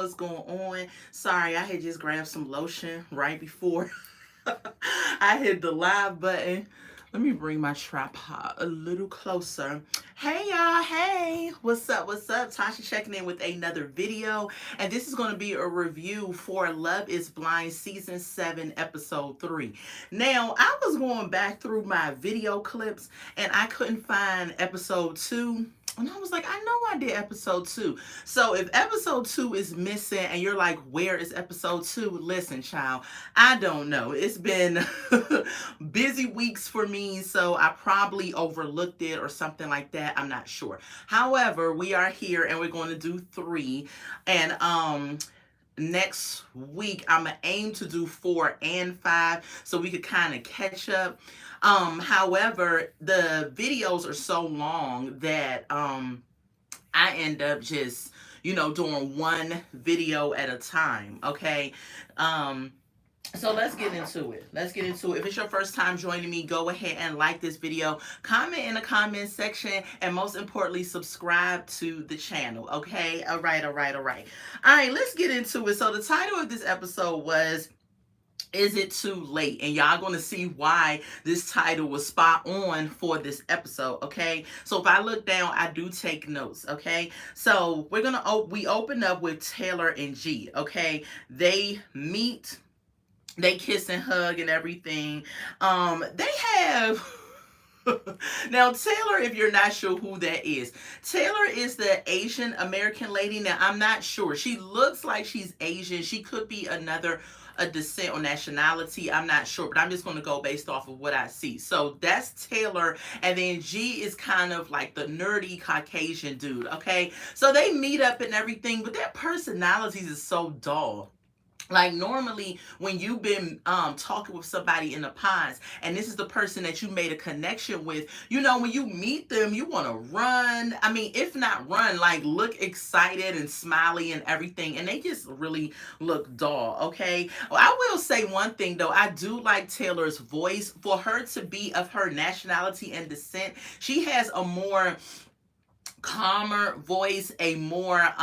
what's going on? Sorry, I had just grabbed some lotion right before I hit the live button. Let me bring my tripod a little closer. Hey y'all, hey, what's up? What's up? Tasha checking in with another video, and this is going to be a review for Love is Blind Season 7, Episode 3. Now, I was going back through my video clips, and I couldn't find Episode 2. And I was like, I know I did episode 2. So if episode 2 is missing and you're like, where is episode 2? Listen, child, I don't know. It's been busy weeks for me, so I probably overlooked it or something like that. I'm not sure. However, we are here and we're going to do 3. And next week I'm gonna aim to do 4 and 5 so we could kind of catch up. However, the videos are so long that I end up just, doing one video at a time. Okay. So let's get into it. Let's get into it. If it's your first time joining me, go ahead and like this video, comment in the comment section, and most importantly, subscribe to the channel. Okay. All right. All right. All right. All right. Let's get into it. So the title of this episode was, is it too late? And y'all gonna see why this title was spot on for this episode. Okay, so if I look down, I do take notes. Okay, so we open up with Taylor and G. Okay, they meet, they kiss and hug and everything. They have now, Taylor, if you're not sure who that is, Taylor is the Asian American lady. Now, I'm not sure. She looks like she's Asian. She could be a descent or nationality. I'm not sure, but I'm just going to go based off of what I see. So that's Taylor. And then G is kind of like the nerdy Caucasian dude. Okay. So they meet up and everything, but their personalities is so dull. Like normally when you've been talking with somebody in the past and this is the person that you made a connection with, when you meet them, you want to run. I mean, if not run, like look excited and smiley and everything. And they just really look dull. Okay. Well, I will say one thing though. I do like Taylor's voice. For her to be of her nationality and descent, she has a more calmer voice, a more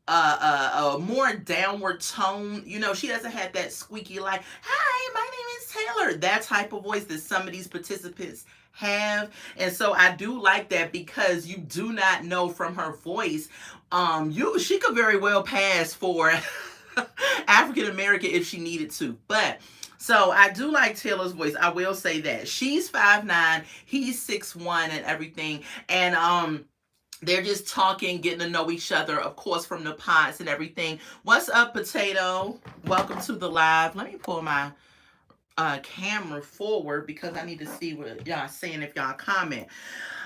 a more downward tone. She doesn't have that squeaky like, hi, my name is Taylor, that type of voice that some of these participants have. And so I do like that because you do not know from her voice. She could very well pass for African American if she needed to. But so I do like Taylor's voice. I will say that. She's 5'9", he's 6'1", and everything. And they're just talking, getting to know each other, of course, from the pods and everything. What's up, Potato? Welcome to the live. Let me pull my camera forward because I need to see what y'all saying if y'all comment.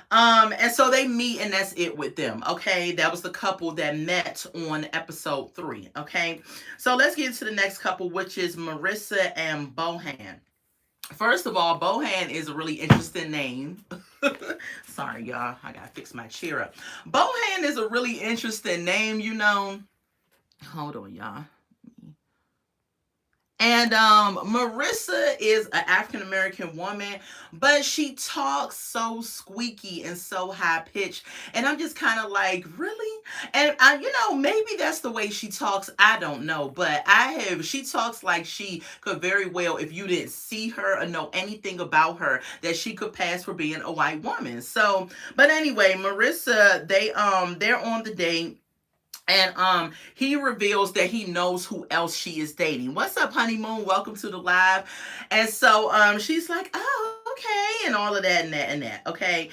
And so they meet and that's it with them. Okay. That was the couple that met on episode 3. Okay. So let's get into the next couple, which is Marissa and Bohan. First of all, Bohan is a really interesting name. Sorry, y'all. I gotta fix my chair up. Bohan is a really interesting name, Hold on, y'all. And Marissa is an African American woman, but she talks so squeaky and so high pitched. And I'm just kind of like, really? And maybe that's the way she talks. I don't know, but she talks like she could very well, if you didn't see her or know anything about her, that she could pass for being a white woman. So, but anyway, Marissa, they're on the date. And he reveals that he knows who else she is dating. What's up, honeymoon? Welcome to the live. And so she's like, oh, okay, and all of that and that and that. Okay.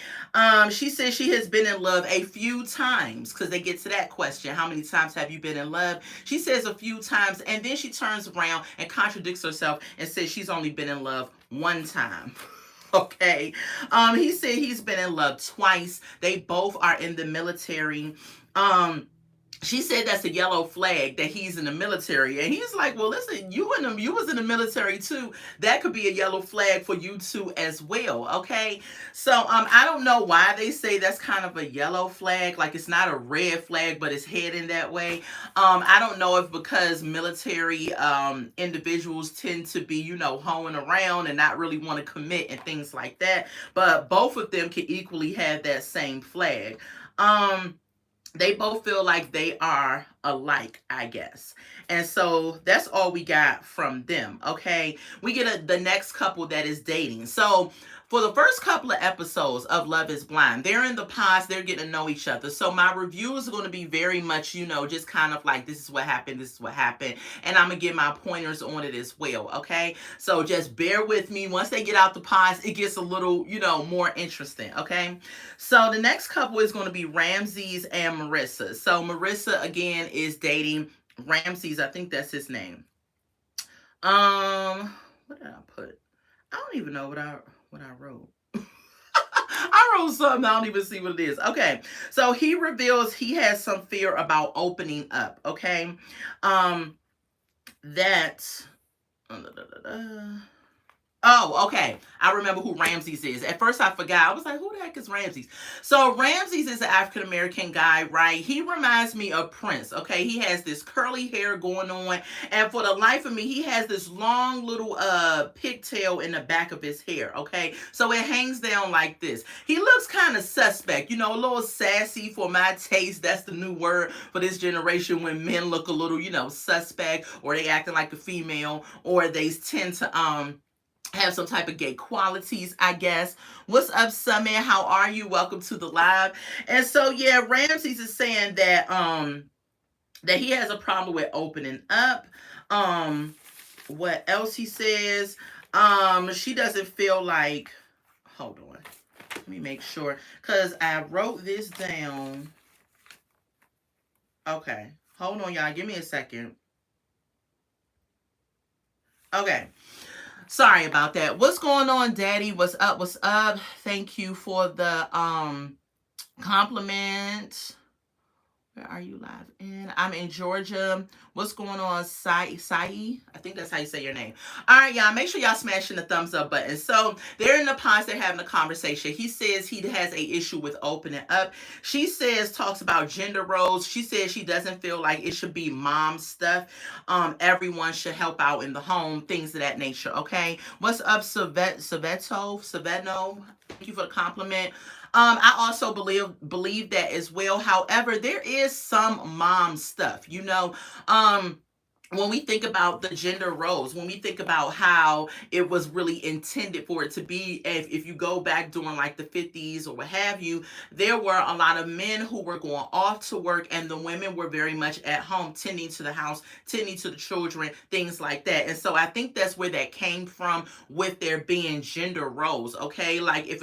She says she has been in love a few times because they get to that question. How many times have you been in love? She says a few times, and then she turns around and contradicts herself and says she's only been in love one time. Okay. He said he's been in love twice. They both are in the military. She said that's a yellow flag that he's in the military. And he's like, well, listen, you was in the military too. That could be a yellow flag for you too as well. Okay. So I don't know why they say that's kind of a yellow flag. Like it's not a red flag, but it's heading that way. I don't know if because military individuals tend to be, hoeing around and not really want to commit and things like that. But both of them can equally have that same flag. they both feel like they are alike, I guess. And so that's all we got from them. Okay. We get the next couple that is dating. So for the first couple of episodes of Love is Blind, they're in the past, they're getting to know each other. So my review is going to be very much, just kind of like, this is what happened, this is what happened. And I'm going to get my pointers on it as well. Okay. So just bear with me. Once they get out the past, it gets a little, more interesting. Okay. So the next couple is going to be Ramses and Marissa. So Marissa again is dating Ramses. I think that's his name. What did I put? I don't even know what I wrote. I wrote something. I don't even see what it is. Okay. So he reveals he has some fear about opening up. Okay. That. Oh, okay. I remember who Ramses is. At first I forgot. I was like, who the heck is Ramses? So Ramses is an African-American guy, right? He reminds me of Prince, okay? He has this curly hair going on. And for the life of me, he has this long little pigtail in the back of his hair, okay? So it hangs down like this. He looks kind of suspect, a little sassy for my taste. That's the new word for this generation when men look a little, suspect, or they acting like a female, or they tend to, have some type of gay qualities, I guess. What's up, Summit? How are you? Welcome to the live. And so, yeah, Ramses is saying that that he has a problem with opening up. What else he says? She doesn't feel like. Hold on. Let me make sure, because I wrote this down. Okay. Hold on, y'all. Give me a second. Okay. Sorry about that. What's going on, Daddy? What's up? What's up? Thank you for the compliment. Where are you live in? I'm in Georgia. What's going on, Sai? I think that's how you say your name. All right, y'all. Make sure y'all smashing the thumbs up button. So they're in the pause. They're having a conversation. He says he has a issue with opening up. She talks about gender roles. She says she doesn't feel like it should be mom stuff. Everyone should help out in the home, things of that nature. Okay. What's up, Saveno? Thank you for the compliment. I also believe that as well. However, there is some mom stuff, when we think about the gender roles, when we think about how it was really intended for it to be, if you go back during like the 50s or what have you, there were a lot of men who were going off to work and the women were very much at home tending to the house, tending to the children, things like that. And so I think that's where that came from, with there being gender roles. Okay, like if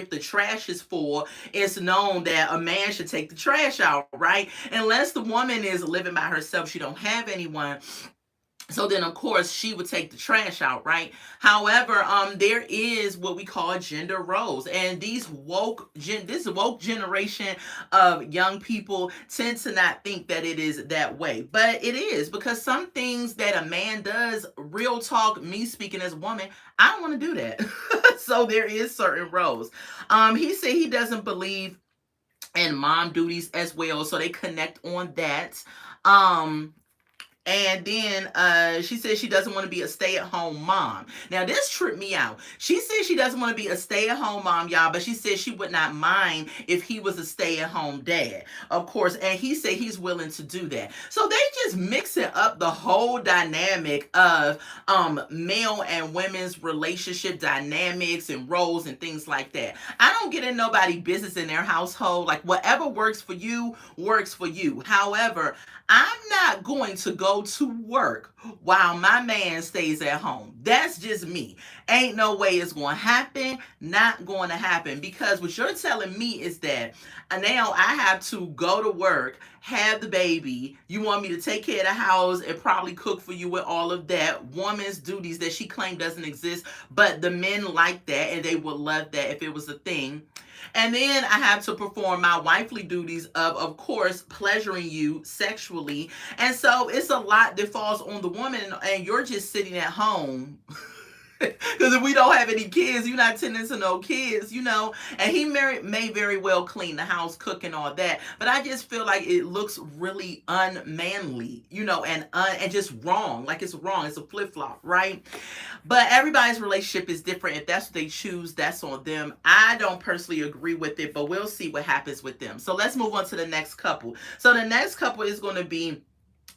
the trash is full, it's known that a man should take the trash out, right? Unless the woman is living by herself, she don't have anyone. So then, of course, she would take the trash out, right? However, there is what we call gender roles, and this woke generation of young people tend to not think that it is that way, but it is, because some things that a man does, real talk, me speaking as a woman, I don't want to do that. So there is certain roles. He said he doesn't believe in mom duties as well, so they connect on that. And then she says she doesn't want to be a stay-at-home mom. Now, this tripped me out. She says she doesn't want to be a stay-at-home mom, y'all, but she says she would not mind if he was a stay-at-home dad, of course. And he said he's willing to do that. So they just mixing up the whole dynamic of male and women's relationship dynamics and roles and things like that. I don't get in nobody's business in their household. Like, whatever works for you, works for you. However, I'm not going to go to work while my man stays at home. That's just me. Ain't no way it's going to happen. Not going to happen. Because what you're telling me is that now I have to go to work, have the baby. You want me to take care of the house and probably cook for you with all of that. Woman's duties that she claimed doesn't exist. But the men like that, and they would love that if it was a thing. And then I have to perform my wifely duties of course, pleasuring you sexually. And so it's a lot that falls on the woman, and you're just sitting at home Because if we don't have any kids, you're not tending to no kids, you know. And he may very well clean the house, cook, and all that. But I just feel like it looks really unmanly, you know, and just wrong. Like it's wrong. It's a flip flop, right? But everybody's relationship is different. If that's what they choose, that's on them. I don't personally agree with it, but we'll see what happens with them. So let's move on to the next couple. So the next couple is going to be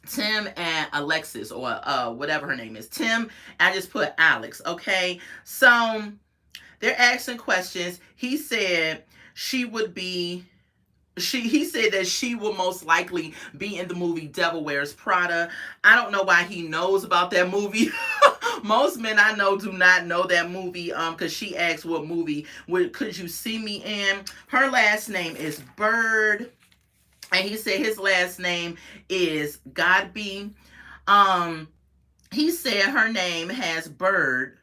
Tim and Alexis, or whatever her name is. Tim, I just put Alex, okay? So they're asking questions. He said she would be he said that she will most likely be in the movie Devil Wears Prada. I don't know why he knows about that movie. Most men I know do not know that movie, because she asked what movie could you see me in. Her last name is Bird, and he said his last name is Godby. He said her name has Bird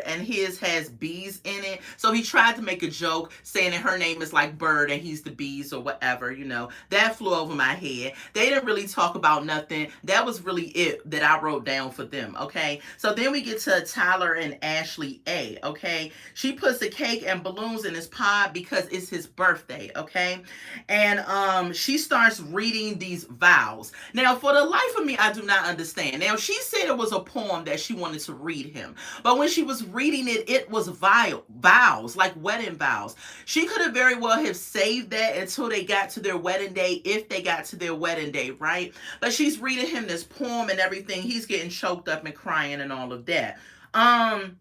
and his has bees in it. So he tried to make a joke saying that her name is like Bird and he's the bees or whatever, you know. That flew over my head. They didn't really talk about nothing. That was really it that I wrote down for them, okay? So then we get to Tyler and Ashley A, okay? She puts a cake and balloons in his pod because it's his birthday, okay? And she starts reading these vows. Now, for the life of me, I do not understand. Now, she said it was a poem that she wanted to read him. But when she was reading it, it was vows, like wedding vows. She could have very well have saved that until they got to their wedding day, if they got to their wedding day, right? But she's reading him this poem and everything. He's getting choked up and crying and all of that. Hold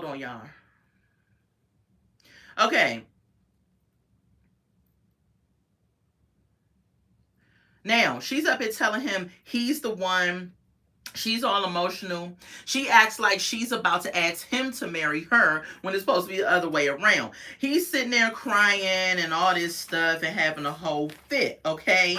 on, y'all. Okay. Now, she's up here telling him he's the one. She's all emotional. She acts like she's about to ask him to marry her when it's supposed to be the other way around. He's sitting there crying and all this stuff and having a whole fit, okay?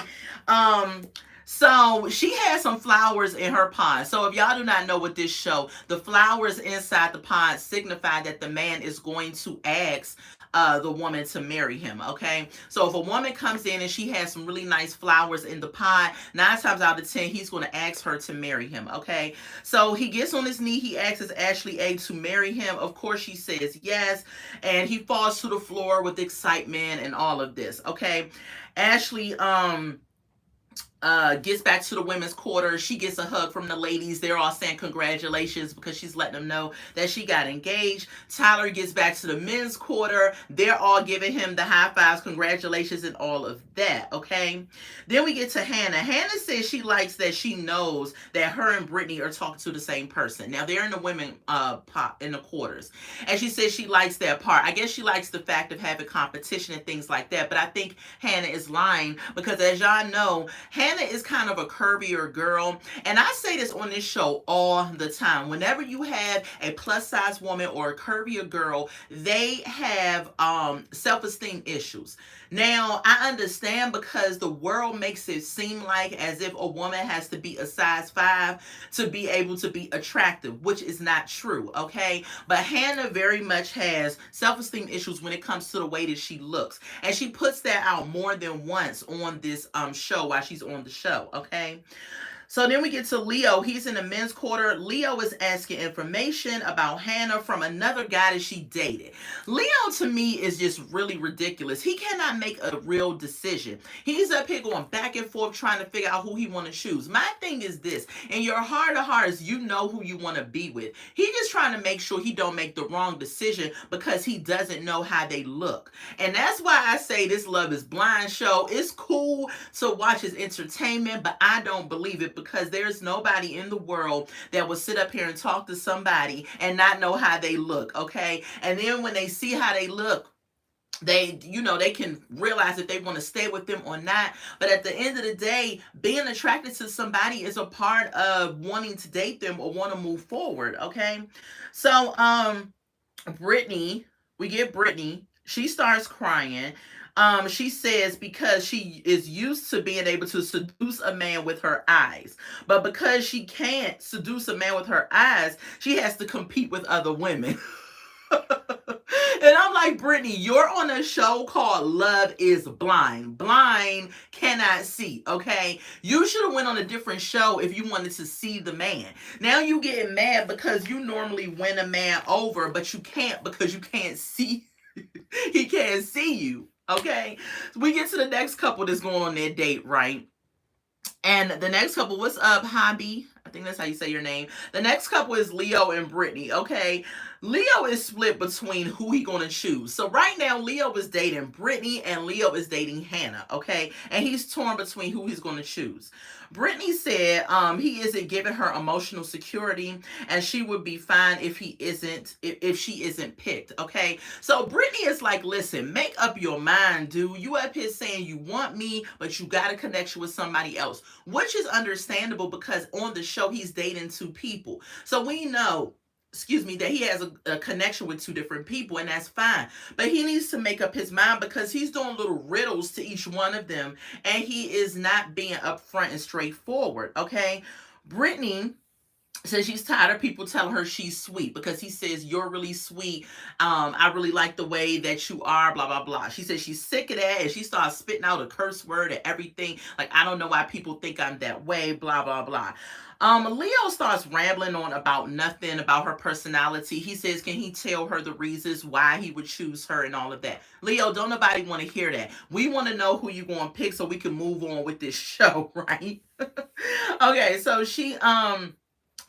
So she has some flowers in her pod. So if y'all do not know what this show, the flowers inside the pod signify that the man is going to ask the woman to marry him, okay? So if a woman comes in and she has some really nice flowers in the pot, 9 times out of 10, he's going to ask her to marry him, okay? So he gets on his knee, he asks Ashley A to marry him. Of course, she says yes, and he falls to the floor with excitement and all of this, okay? Ashley, gets back to the women's quarter. She gets a hug from the ladies. They're all saying congratulations because she's letting them know that she got engaged. Tyler gets back to the men's quarter. They're all giving him the high fives, congratulations, and all of that, okay? Then we get to Hannah. Hannah says she likes that she knows that her and Brittany are talking to the same person. Now, they're in the women in the quarters. And she says she likes that part. I guess she likes the fact of having competition and things like that. But I think Hannah is lying because, as y'all know, Hannah is kind of a curvier girl, and I say this on this show all the time. Whenever you have a plus size woman or a curvier girl, they have self-esteem issues. Now, I understand because the world makes it seem like as if a woman has to be a size 5 to be able to be attractive, which is not true, okay? But Hannah very much has self-esteem issues when it comes to the way that she looks. And she puts that out more than once on this show while she's on the show, okay? So then we get to Leo. He's in the men's quarter. Leo is asking information about Hannah from another guy that she dated. Leo, to me, is just really ridiculous. He cannot make a real decision. He's up here going back and forth trying to figure out who he want to choose. My thing is this. In your heart of hearts, you know who you want to be with. He's just trying to make sure he don't make the wrong decision because he doesn't know how they look. And that's why I say this Love is Blind show. It's cool to watch as entertainment, but I don't believe it because there's nobody in the world that will sit up here and talk to somebody and not know how they look, okay? And then when they see how they look, they can realize if they want to stay with them or not. But at the end of the day, being attracted to somebody is a part of wanting to date them or want to move forward, okay? So, Brittany, we get Brittany. She starts crying. She says because she is used to being able to seduce a man with her eyes. But because she can't seduce a man with her eyes, she has to compete with other women. And I'm like, Brittany, you're on a show called Love is Blind. Blind cannot see, okay? You should have went on a different show if you wanted to see the man. Now you getting mad because you normally win a man over, but you can't because you can't see. He can't see you, okay? So we get to the next couple that's going on their date, right? And the next couple, what's up, Hobby? I think that's how you say your name. The next couple is Leo and Brittany, okay? Leo is split between who he gonna choose. So right now, Leo is dating Brittany and Leo is dating Hannah, okay? And he's torn between who he's gonna choose. Brittany said he isn't giving her emotional security and she would be fine if she isn't picked, okay? So Brittany is like, listen, make up your mind, dude. You up here saying you want me, but you got a connection with somebody else, which is understandable because on the show he's dating two people. So we know, that he has a connection with two different people, and that's fine. But he needs to make up his mind because he's doing little riddles to each one of them, and he is not being upfront and straightforward, okay? Brittany says she's tired of people telling her she's sweet because he says, you're really sweet. I really like the way that you are, blah, blah, blah. She says she's sick of that, and she starts spitting out a curse word and everything. Like, I don't know why people think I'm that way, blah, blah, blah. Leo starts rambling on about nothing, about her personality. He says, can he tell her the reasons why he would choose her and all of that? Leo, don't nobody want to hear that. We want to know who you're going to pick so we can move on with this show, right? Okay, so she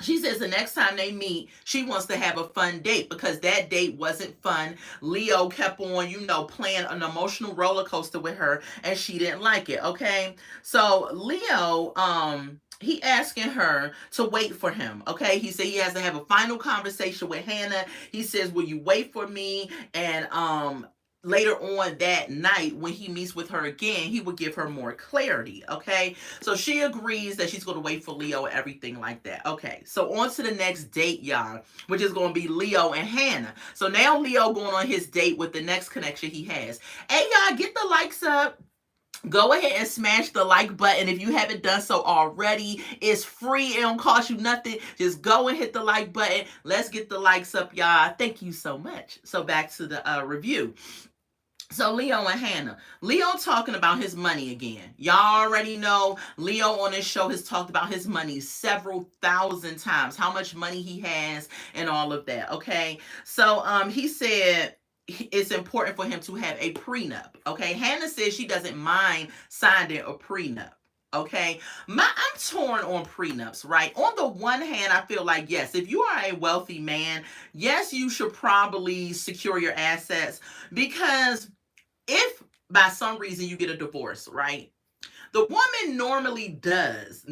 says the next time they meet, she wants to have a fun date because that date wasn't fun. Leo kept on, playing an emotional roller coaster with her, and she didn't like it, okay? So Leo, he asking her to wait for him, okay? He said he has to have a final conversation with Hannah. He says, will you wait for me? And later on that night when he meets with her again, he would give her more clarity, okay? So she agrees that she's going to wait for Leo and everything like that. Okay, so on to the next date, y'all, which is going to be Leo and Hannah. So now Leo going on his date with the next connection he has. Hey, y'all, get the likes up. Go ahead and smash the like button if you haven't done so already. It's free. It don't cost you nothing. Just go and hit the like button. Let's get the likes up, y'all. Thank you so much. So back to the review. So Leo and Hannah. Leo talking about his money again. Y'all already know Leo on this show has talked about his money several thousand times. How much money he has and all of that, okay? So he said it's important for him to have a prenup, okay? Hannah says she doesn't mind signing a prenup. Okay, I'm torn on prenups, right? On the one hand, I feel like, yes, if you are a wealthy man, yes, you should probably secure your assets because if by some reason you get a divorce, right? The woman normally does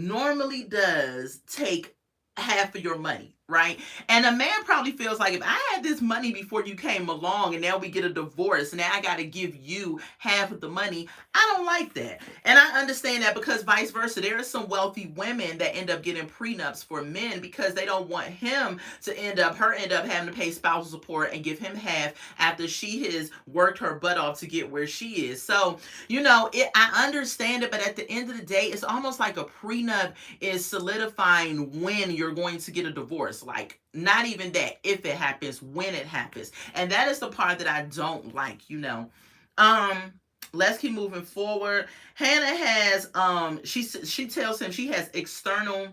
take half of your money, right? And a man probably feels like, if I had this money before you came along and now we get a divorce, now I got to give you half of the money. I don't like that. And I understand that because vice versa, there are some wealthy women that end up getting prenups for men because they don't want him to end up having to pay spousal support and give him half after she has worked her butt off to get where she is. So, I understand it, but at the end of the day, it's almost like a prenup is solidifying when you're going to get a divorce. Like, not even that, if it happens, when it happens. And that is the part that I don't like, Let's keep moving forward. Hannah has, she tells him she has external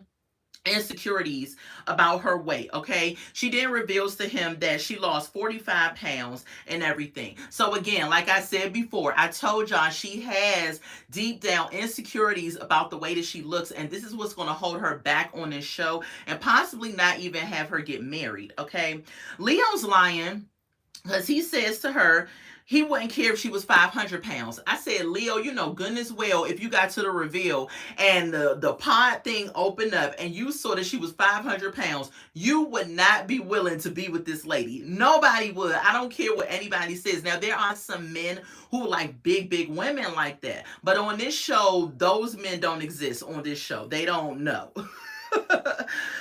insecurities about her weight, okay? She then reveals to him that she lost 45 pounds and everything. So again, like I said before, I told y'all she has deep down insecurities about the way that she looks, and this is what's going to hold her back on this show and possibly not even have her get married, okay? Leo's lying because he says to her, he wouldn't care if she was 500 pounds. I said, Leo, goodness well, if you got to the reveal and the pod thing opened up and you saw that she was 500 pounds, you would not be willing to be with this lady. Nobody would. I don't care what anybody says. Now, there are some men who like big, big women like that. But on this show, those men don't exist on this show. They don't know.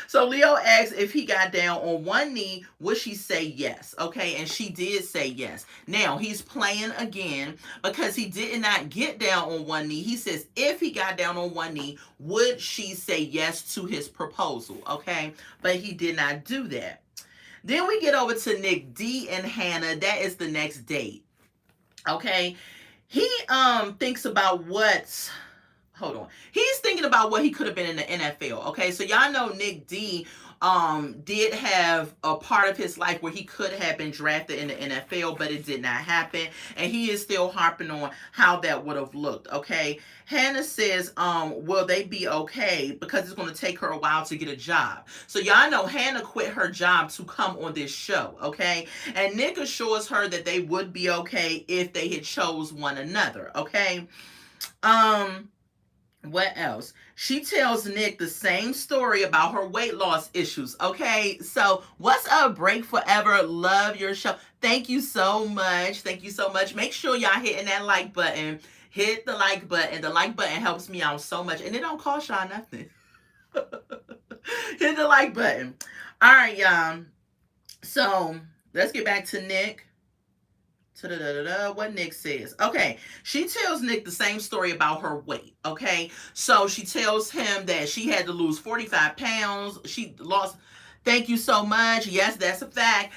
So Leo asked if he got down on one knee, would she say yes? Okay, and she did say yes. Now, he's playing again because he did not get down on one knee. He says if he got down on one knee, would she say yes to his proposal? Okay, but he did not do that. Then we get over to Nick D and Hannah. That is the next date. Okay. He thinks about what's hold on. He's thinking about what he could have been in the NFL. Okay, so y'all know Nick D did have a part of his life where he could have been drafted in the NFL, but it did not happen. And he is still harping on how that would have looked. Okay. Hannah says, will they be okay? Because it's going to take her a while to get a job. So y'all know Hannah quit her job to come on this show, okay? And Nick assures her that they would be okay if they had chose one another, okay? What else? She tells Nick the same story about her weight loss issues. Okay, so what's up, Break Forever? Love your show. Thank you so much. Thank you so much. Make sure y'all hitting that like button. Hit the like button. The like button helps me out so much, and it don't cost y'all nothing. Hit the like button. All right, y'all. So let's get back to Nick. What Nick says. Okay, she tells Nick the same story about her weight. Okay, so she tells him that she had to lose 45 pounds. She lost. Thank you so much. Yes, that's a fact.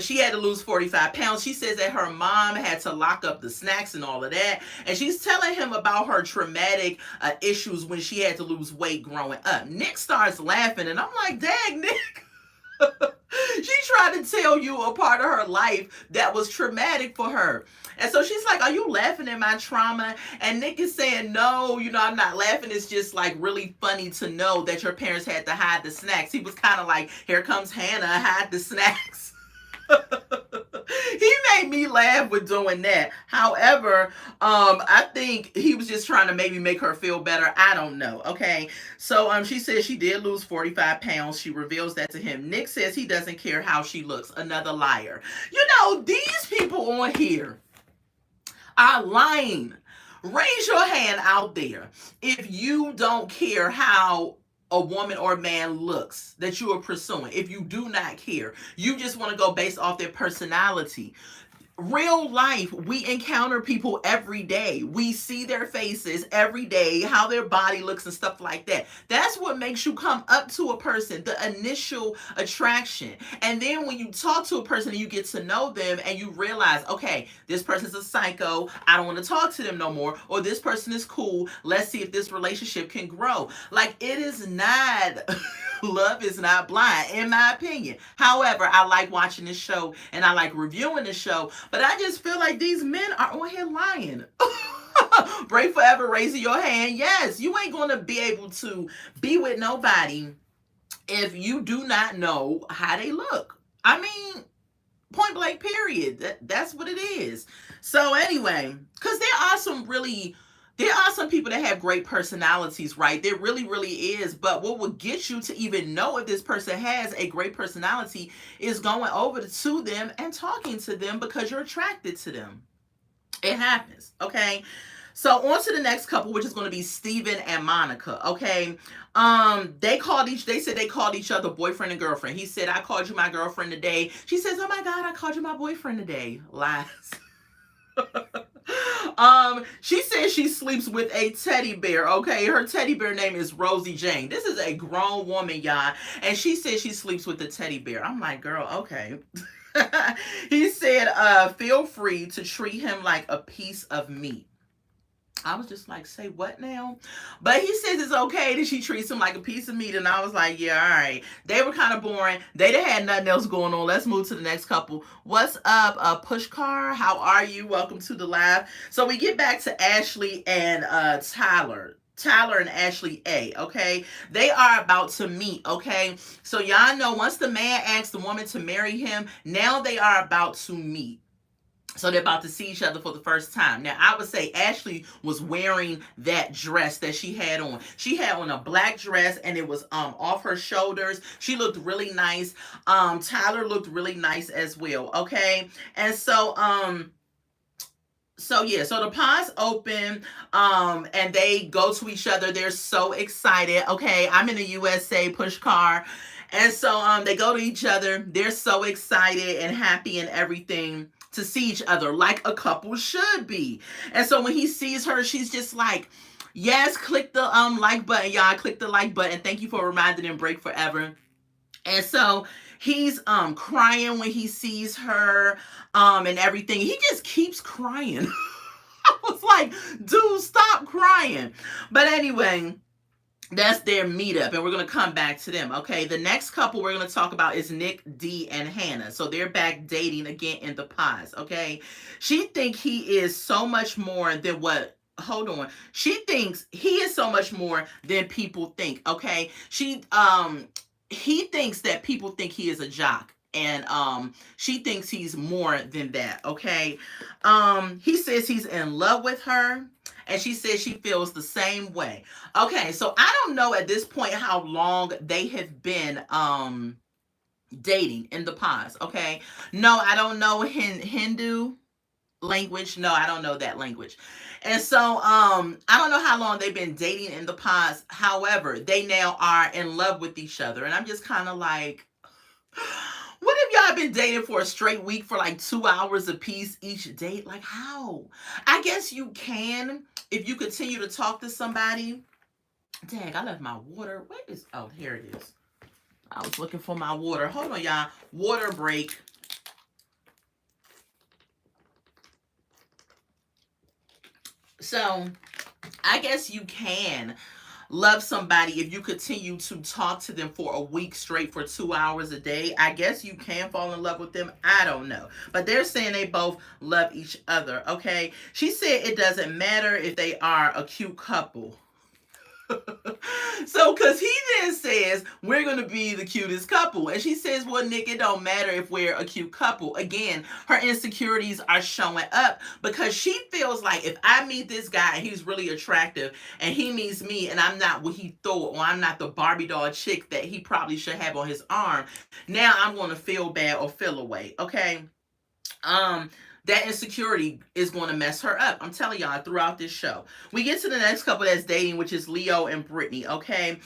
She had to lose 45 pounds. She says that her mom had to lock up the snacks and all of that. And she's telling him about her traumatic issues when she had to lose weight growing up. Nick starts laughing, and I'm like, dang, Nick. She tried to tell you a part of her life that was traumatic for her. And so she's like, are you laughing at my trauma? And Nick is saying, no, I'm not laughing. It's just like really funny to know that your parents had to hide the snacks. He was kind of like, here comes Hannah, hide the snacks. He made me laugh with doing that. However, I think he was just trying to maybe make her feel better. I don't know. Okay. So she says she did lose 45 pounds. She reveals that to him. Nick says he doesn't care how she looks. Another liar. These people on here are lying. Raise your hand out there if you don't care how a woman or man looks that you are pursuing. If you do not care, you just want to go based off their personality. Real life, we encounter people every day. We see their faces every day, how their body looks and stuff like that. That's what makes you come up to a person, the initial attraction. And then when you talk to a person and you get to know them and you realize, okay, this person's a psycho, I don't want to talk to them no more, or this person is cool, let's see if this relationship can grow. Like, it is not... Love is not blind, in my opinion. However, I like watching this show and I like reviewing the show, but I just feel like these men are on here lying. Break Forever, raising your hand. Yes, you ain't going to be able to be with nobody if you do not know how they look. I mean, point blank, period. That's what it is. So anyway, because there are some people that have great personalities, right? There really, really is. But what will get you to even know if this person has a great personality is going over to them and talking to them because you're attracted to them. It happens, okay? So on to the next couple, which is going to be Steven and Monica, okay? They said they called each other boyfriend and girlfriend. He said, I called you my girlfriend today. She says, oh my God, I called you my boyfriend today. Lies. She says she sleeps with a teddy bear, okay? Her teddy bear name is Rosie Jane. This is a grown woman, y'all, and she says she sleeps with a teddy bear. I'm like, girl, okay. He said, feel free to treat him like a piece of meat. I was just like, say what now? But he says it's okay that she treats him like a piece of meat. And I was like, yeah, all right. They were kind of boring. They didn't have nothing else going on. Let's move to the next couple. What's up, Pushkar? How are you? Welcome to the live. So we get back to Ashley and Tyler. Tyler and Ashley A, okay? They are about to meet, okay? So y'all know once the man asks the woman to marry him, now they are about to meet. So they're about to see each other for the first time. Now, I would say Ashley was wearing that dress that she had on. She had on a black dress and it was off her shoulders. She looked really nice. Tyler looked really nice as well, okay? And so the ponds open, and they go to each other. They're so excited. Okay, I'm in the USA, Pushkar. And so they go to each other. They're so excited and happy and everything to see each other like a couple should be. And so when he sees her, she's just like, yes, click the like button, y'all. Click the like button. Thank you for reminding him, Break Forever. And so He's crying when he sees her and everything. He just keeps crying. I was like, dude, stop crying. But anyway, that's their meetup, and we're going to come back to them. Okay, the next couple we're going to talk about is Nick D and Hannah. So they're back dating again in the pods. Okay, she think he is so much more than what, hold on, she thinks he is so much more than people think. Okay, he thinks that people think he is a jock, and she thinks he's more than that. Okay, he says he's in love with her, and she says she feels the same way. Okay, so I don't know at this point how long they have been dating in the past. Okay, no, I don't know Hindu language. No, I don't know that language. And so I don't know how long they've been dating in the past. However, they now are in love with each other, and I'm just kind of like, what if y'all been dating for a straight week for like 2 hours a piece each date? Like, how? I guess you can if you continue to talk to somebody. Dang, I left my water. Where is, oh, here it is. I was looking for my water. Hold on, y'all. Water break. So, I guess you can love somebody if you continue to talk to them for a week straight for 2 hours a day. I guess you can fall in love with them. I don't know. But they're saying they both love each other. Okay. She said it doesn't matter if they are a cute couple. So, because he then says, we're going to be the cutest couple. And she says, well, Nick, it don't matter if we're a cute couple. Again, her insecurities are showing up because she feels like if I meet this guy and he's really attractive and he meets me and I'm not what he thought, or I'm not the Barbie doll chick that he probably should have on his arm, now I'm going to feel bad or feel away. Okay. That insecurity is going to mess her up. I'm telling y'all throughout this show. We get to the next couple that's dating, which is Leo and Brittany. Okay,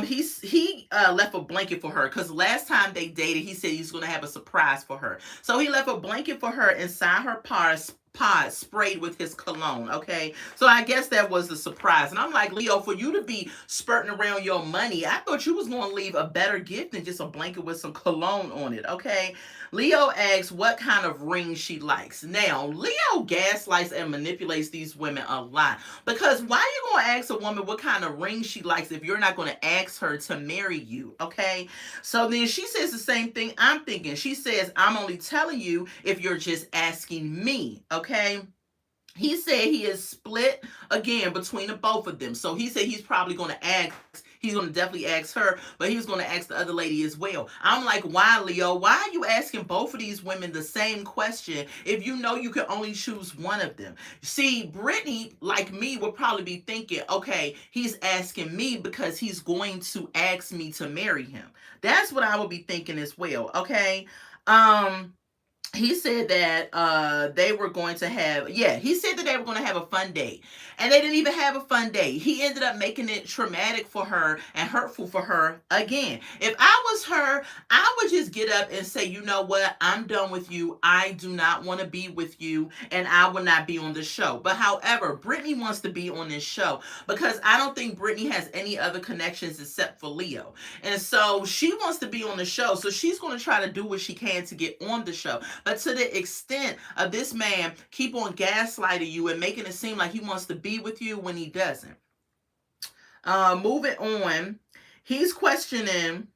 he left a blanket for her because last time they dated, he said he's going to have a surprise for her. So he left a blanket for her inside her pod sprayed with his cologne. Okay, so I guess that was the surprise. And I'm like, Leo, for you to be spurting around your money, I thought you was going to leave a better gift than just a blanket with some cologne on it. Okay, Leo asks what kind of ring she likes. Now, Leo gaslights and manipulates these women a lot, because why are you going to ask a woman what kind of ring she likes if you're not going to ask her to marry you? Okay, so then she says the same thing I'm thinking. She says, I'm only telling you if you're just asking me. Okay, he said he is split again between the both of them. So he said he's probably going to ask, he's going to definitely ask her, but he was going to ask the other lady as well. I'm like, why, Leo? Why are you asking both of these women the same question if you know you can only choose one of them? See, Brittany, like me, would probably be thinking, okay, he's asking me because he's going to ask me to marry him. That's what I would be thinking as well. Okay. He said that they were going to have, he said that they were going to have a fun date, and they didn't even have a fun date. He ended up making it traumatic for her and hurtful for her again. If I was her, I would just get up and say, you know what, I'm done with you. I do not want to be with you, and I will not be on the show. But however, Brittany wants to be on this show because I don't think Brittany has any other connections except for Leo, and so she wants to be on the show, so she's going to try to do what she can to get on the show. But to the extent of this man keep on gaslighting you and making it seem like he wants to be with you when he doesn't. Moving on, he's questioning,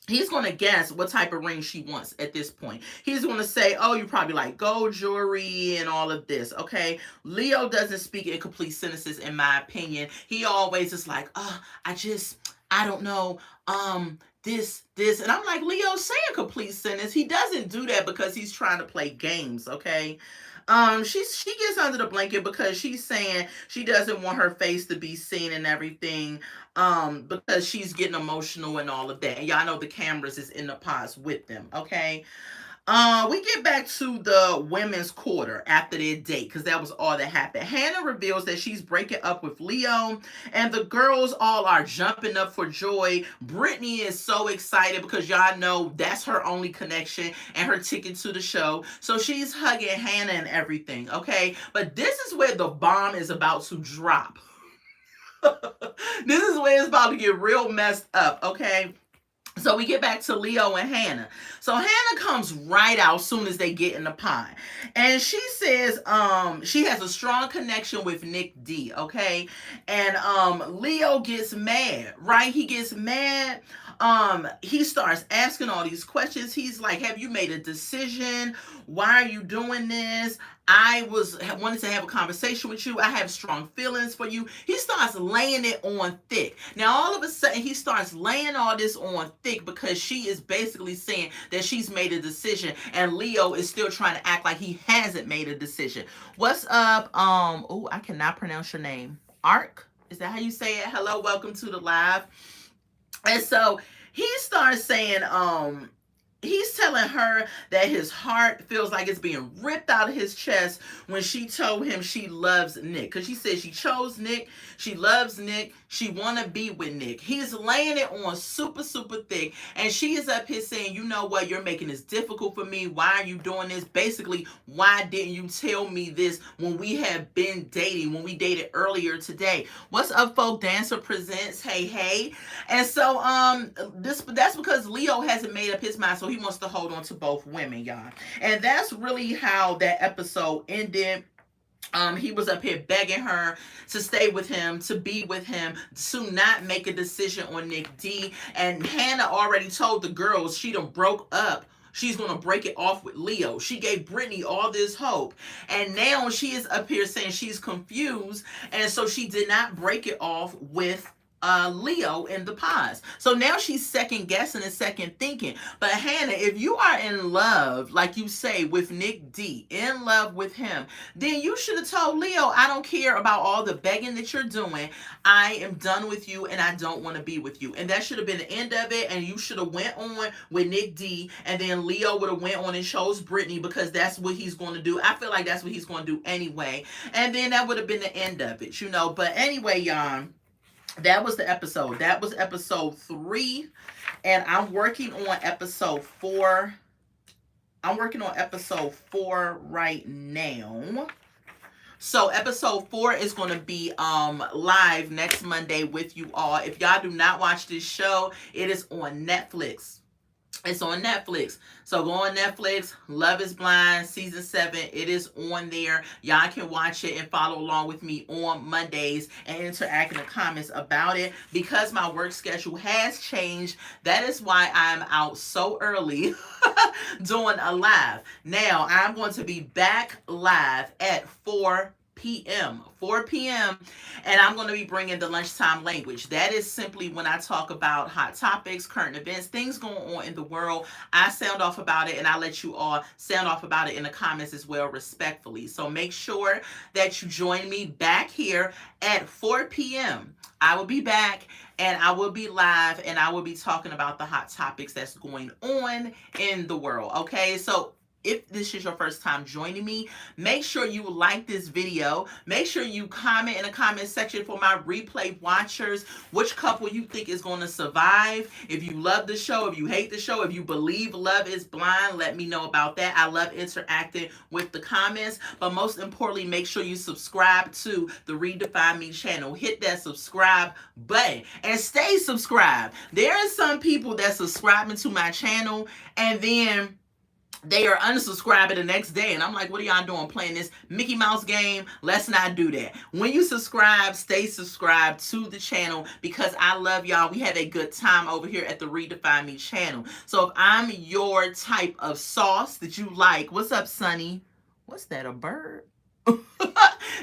he's going to guess what type of ring she wants at this point. He's going to say, oh, you probably like gold jewelry and all of this. Okay. Leo doesn't speak in complete sentences, in my opinion. He always is like, oh, I don't know. This, and I'm like, Leo, say a complete sentence. He doesn't do that because he's trying to play games, okay? She gets under the blanket because she's saying she doesn't want her face to be seen and everything, because she's getting emotional and all of that. And y'all know the cameras is in the pods with them, okay? We get back to the women's quarter after their date because that was all that happened. Hannah reveals that she's breaking up with Leo, and the girls all are jumping up for joy. Brittany is so excited because y'all know that's her only connection and her ticket to the show. So she's hugging Hannah and everything, okay? But this is where the bomb is about to drop. This is where it's about to get real messed up, okay? So we get back to Leo and Hannah. So Hannah comes right out as soon as they get in the pond. And she says she has a strong connection with Nick D, okay? And Leo gets mad, right? He gets mad. He starts asking all these questions. He's like, "Have you made a decision? Why are you doing this? Wanted to have a conversation with you. I have strong feelings for you." He starts laying it on thick. Now all of a sudden he starts laying all this on thick because she is basically saying that she's made a decision, and Leo is still trying to act like he hasn't made a decision. What's up? Oh, I cannot pronounce your name. Ark? Is that how you say it? Hello, welcome to the live. And so he starts saying, he's telling her that his heart feels like it's being ripped out of his chest when she told him she loves Nick. Because she said she chose Nick, she loves Nick, she want to be with Nick. He's laying it on super, super thick. And she is up here saying, "You know what? You're making this difficult for me. Why are you doing this? Basically, why didn't you tell me this when we have been dating, when we dated earlier today?" What's up, folk? Dancer Presents. Hey, hey. And so that's because Leo hasn't made up his mind. So he wants to hold on to both women, y'all. And that's really how that episode ended. He was up here begging her to stay with him, to be with him, to not make a decision on Nick D. And Hannah already told the girls she done broke up. She's going to break it off with Leo. She gave Brittany all this hope. And now she is up here saying she's confused. And so she did not break it off with Leo in the pause. So now she's second guessing and second thinking. But Hannah, if you are in love, like you say, with Nick D, in love with him, then you should have told Leo, "I don't care about all the begging that you're doing. I am done with you and I don't want to be with you." And that should have been the end of it. And you should have went on with Nick D, and then Leo would have went on and chose Brittany, because that's what he's going to do. I feel like that's what he's going to do anyway. And then that would have been the end of it, you know. But anyway, y'all, that was the episode. That was episode 3. And I'm working on episode 4. I'm working on episode 4 right now. So episode 4 is going to be live next Monday with you all. If y'all do not watch this show, it is on Netflix. It's on Netflix. So go on Netflix. Love is Blind season 7. It is on there. Y'all can watch it and follow along with me on Mondays and interact in the comments about it. Because my work schedule has changed, that is why I'm out so early doing a live. Now, I'm going to be back live at 4 p.m. And I'm going to be bringing the lunchtime language. That is simply when I talk about hot topics, current events, things going on in the world. I sound off about it, and I let you all sound off about it in the comments as well, respectfully. So make sure that you join me back here at 4 p.m. I will be back, and I will be live, and I will be talking about the hot topics that's going on in the world. Okay, so if this is your first time joining me, make sure you like this video. Make sure you comment in the comment section for my replay watchers which couple you think is going to survive. If you love the show, if you hate the show, if you believe Love is Blind, let me know about that. I love interacting with the comments. But most importantly, make sure you subscribe to the Redefine Me channel. Hit that subscribe button and stay subscribed. There are some people that subscribing to my channel and then they are unsubscribing the next day. And I'm like, what are y'all doing? Playing this Mickey Mouse game? Let's not do that. When you subscribe, stay subscribed to the channel, because I love y'all. We have a good time over here at the Redefine Me channel. So if I'm your type of sauce that you like, what's up, Sonny? What's that, a bird?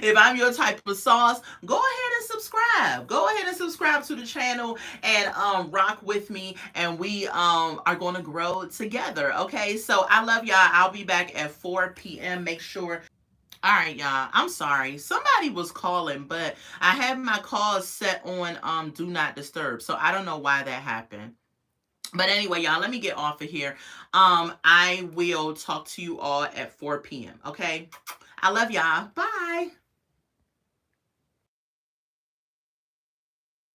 If I'm your type of sauce, go ahead and subscribe. Go ahead and subscribe to the channel and rock with me, and we are going to grow together. Okay, so I love y'all. I'll be back at 4 p.m. Make sure. All right, y'all. I'm sorry. Somebody was calling, but I have my calls set on do not disturb, so I don't know why that happened. But anyway, y'all, let me get off of here. I will talk to you all at 4 p.m. Okay? I love y'all. Bye.